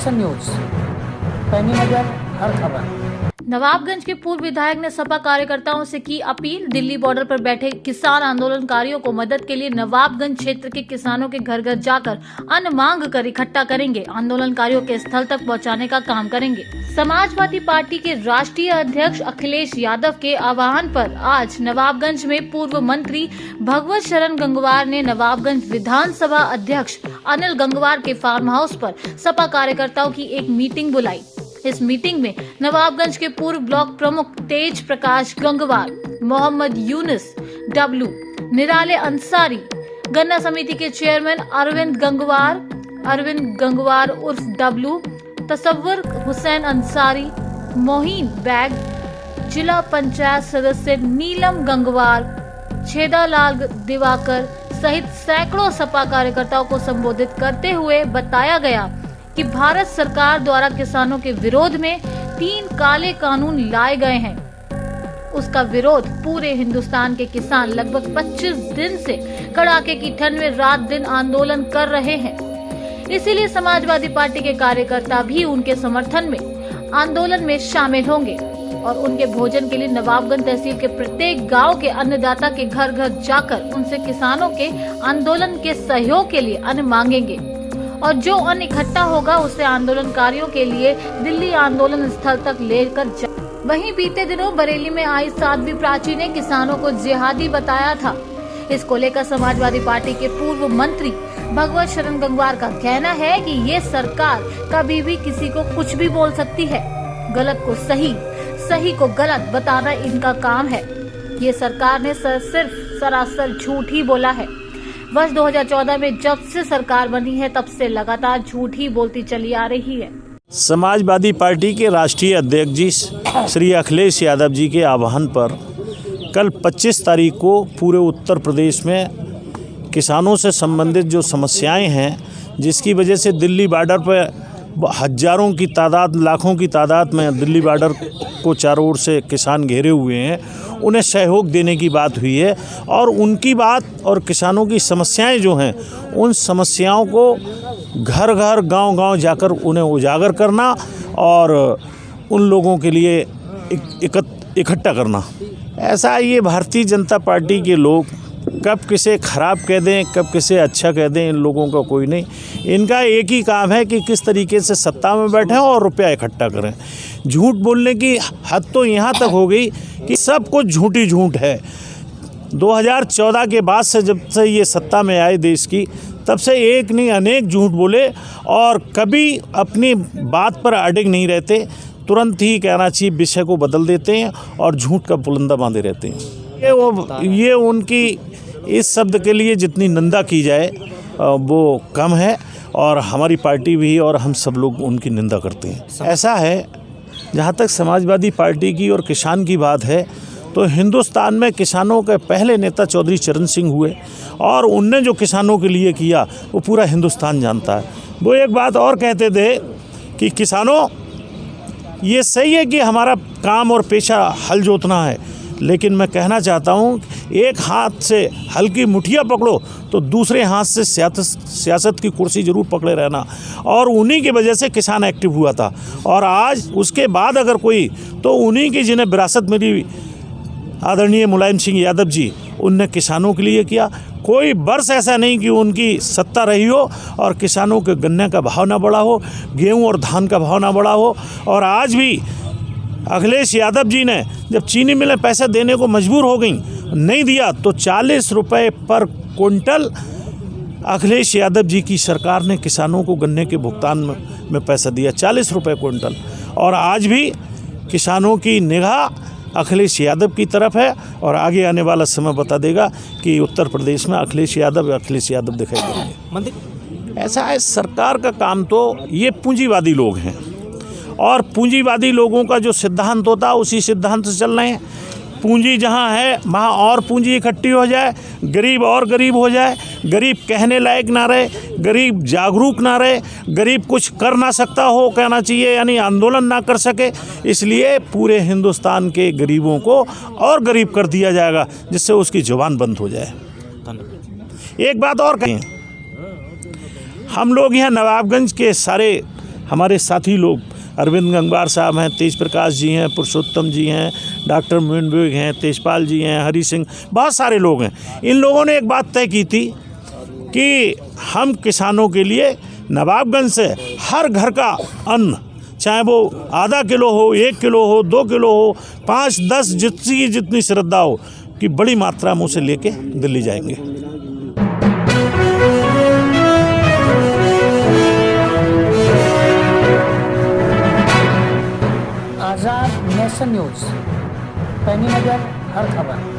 Action news, पैनी नजर हर खबर। नवाबगंज के पूर्व विधायक ने सपा कार्यकर्ताओं से की अपील। दिल्ली बॉर्डर पर बैठे किसान आंदोलनकारियों को मदद के लिए नवाबगंज क्षेत्र के किसानों के घर घर जाकर अन्न मांग कर इकट्ठा करेंगे। आंदोलनकारियों के स्थल तक पहुंचाने का काम करेंगे। समाजवादी पार्टी के राष्ट्रीय अध्यक्ष अखिलेश यादव के आह्वान पर आज नवाबगंज में पूर्व मंत्री भगवत शरण गंगवार ने नवाबगंज विधानसभा अध्यक्ष अनिल गंगवार के फार्म हाउस पर सपा कार्यकर्ताओं की एक मीटिंग बुलाई। इस मीटिंग में नवाबगंज के पूर्व ब्लॉक प्रमुख तेज प्रकाश गंगवार, मोहम्मद यूनुस डब्लू, निराले अंसारी, गन्ना समिति के चेयरमैन अरविंद गंगवार उर्फ डब्लू, तसव्वुर हुसैन अंसारी, मोहीन बैग, जिला पंचायत सदस्य नीलम गंगवार, छेदालाल दिवाकर सहित सैकड़ों सपा कार्यकर्ताओं को संबोधित करते हुए बताया गया कि भारत सरकार द्वारा किसानों के विरोध में 3 काले कानून लाए गए हैं। उसका विरोध पूरे हिंदुस्तान के किसान लगभग 25 दिन से कड़ाके की ठंड में रात दिन आंदोलन कर रहे हैं। इसीलिए समाजवादी पार्टी के कार्यकर्ता भी उनके समर्थन में आंदोलन में शामिल होंगे और उनके भोजन के लिए नवाबगंज तहसील के प्रत्येक गांव के अन्नदाता के घर घर जाकर उनसे किसानों के आंदोलन के सहयोग के लिए अन्न मांगेंगे और जो अन्न इकट्ठा होगा उसे आंदोलनकारियों के लिए दिल्ली आंदोलन स्थल तक लेकर वहीं बीते दिनों बरेली में आई साध्वी प्राची ने किसानों को जिहादी बताया था। इसको लेकर समाजवादी पार्टी के पूर्व मंत्री भगवत शरण गंगवार का कहना है कि ये सरकार कभी भी किसी को कुछ भी बोल सकती है। गलत को सही, सही को गलत बताना इनका काम है। ये सरकार ने सिर्फ सरासर झूठ ही बोला है। वर्ष 2014 में जब से सरकार बनी है तब से लगातार झूठ ही बोलती चली आ रही है। समाजवादी पार्टी के राष्ट्रीय अध्यक्ष जी श्री अखिलेश यादव जी के आह्वान पर कल 25 तारीख को पूरे उत्तर प्रदेश में किसानों से संबंधित जो समस्याएं हैं, जिसकी वजह से दिल्ली बॉर्डर पर हजारों की तादाद, लाखों की तादाद में दिल्ली बॉर्डर को चारों ओर से किसान घेरे हुए हैं, उन्हें सहयोग देने की बात हुई है। और उनकी बात और किसानों की समस्याएं जो हैं, उन समस्याओं को घर घर गांव गांव जाकर उन्हें उजागर करना और उन लोगों के लिए इकट्ठा करना। ऐसा ये भारतीय जनता पार्टी के लोग कब किसे खराब कह दें, कब किसे अच्छा कह दें, इन लोगों का कोई नहीं। इनका एक ही काम है कि किस तरीके से सत्ता में बैठें और रुपया इकट्ठा करें। झूठ बोलने की हद तो यहाँ तक हो गई कि सब कुछ झूठी झूठ है। 2014 के बाद से जब से ये सत्ता में आए देश की, तब से एक नहीं अनेक झूठ बोले और कभी अपनी बात पर अडिग नहीं रहते। तुरंत ही कहना चाहिए विषय को बदल देते हैं और झूठ का बुलंदा बांधे रहते हैं। ये उनकी इस शब्द के लिए जितनी निंदा की जाए वो कम है और हमारी पार्टी भी और हम सब लोग उनकी निंदा करते हैं। ऐसा है, जहाँ तक समाजवादी पार्टी की और किसान की बात है, तो हिंदुस्तान में किसानों के पहले नेता चौधरी चरण सिंह हुए और उनने जो किसानों के लिए किया वो पूरा हिंदुस्तान जानता है। वो एक बात और कहते थे कि किसानों, ये सही है कि हमारा काम और पेशा हल जोतना है, लेकिन मैं कहना चाहता हूँ एक हाथ से हल की मुठिया पकड़ो तो दूसरे हाथ से सियासत की कुर्सी जरूर पकड़े रहना। और उन्हीं की वजह से किसान एक्टिव हुआ था और आज उसके बाद अगर कोई, तो उन्हीं की जिन्हें विरासत मिली आदरणीय मुलायम सिंह यादव जी, उनने किसानों के लिए किया। कोई वर्ष ऐसा नहीं कि उनकी सत्ता रही हो और किसानों के गन्ने का भाव ना बढ़ा हो, गेहूं और धान का भाव ना बढ़ा हो। और आज भी अखिलेश यादव जी ने जब चीनी मिलें पैसा देने को मजबूर हो गई, नहीं दिया, तो 40 रुपये पर क्विंटल अखिलेश यादव जी की सरकार ने किसानों को गन्ने के भुगतान में पैसा दिया, 40 रुपये क्विंटल। और आज भी किसानों की निगाह अखिलेश यादव की तरफ है और आगे आने वाला समय बता देगा कि उत्तर प्रदेश में अखिलेश यादव दिखाई देंगे। ऐसा है, सरकार का काम तो ये पूंजीवादी लोग हैं और पूंजीवादी लोगों का जो सिद्धांत होता है उसी सिद्धांत से चल रहे हैं। पूंजी जहाँ है वहाँ और पूंजी इकट्ठी हो जाए, गरीब और गरीब हो जाए, गरीब कहने लायक ना रहे, गरीब जागरूक ना रहे, गरीब कुछ कर ना सकता हो कहना चाहिए, यानी आंदोलन ना कर सके। इसलिए पूरे हिंदुस्तान के गरीबों को और गरीब कर दिया जाएगा जिससे उसकी जुबान बंद हो जाए। एक बात और कहें, हम लोग यहाँ नवाबगंज के सारे हमारे साथी लोग अरविंद गंगवार साहब हैं, तेज प्रकाश जी हैं, पुरुषोत्तम जी हैं, डॉक्टर मोहन बेग हैं, तेजपाल जी हैं, हरी सिंह, बहुत सारे लोग हैं। इन लोगों ने एक बात तय की थी कि हम किसानों के लिए नवाबगंज से हर घर का अन्न, चाहे वो आधा किलो हो, 1 किलो हो, 2 किलो हो, 5, 10, जितनी श्रद्धा हो, कि बड़ी मात्रा में उसे लेके दिल्ली जाएंगे। आज़ाद नेशन न्यूज़, पैनी नज़र हर खबर।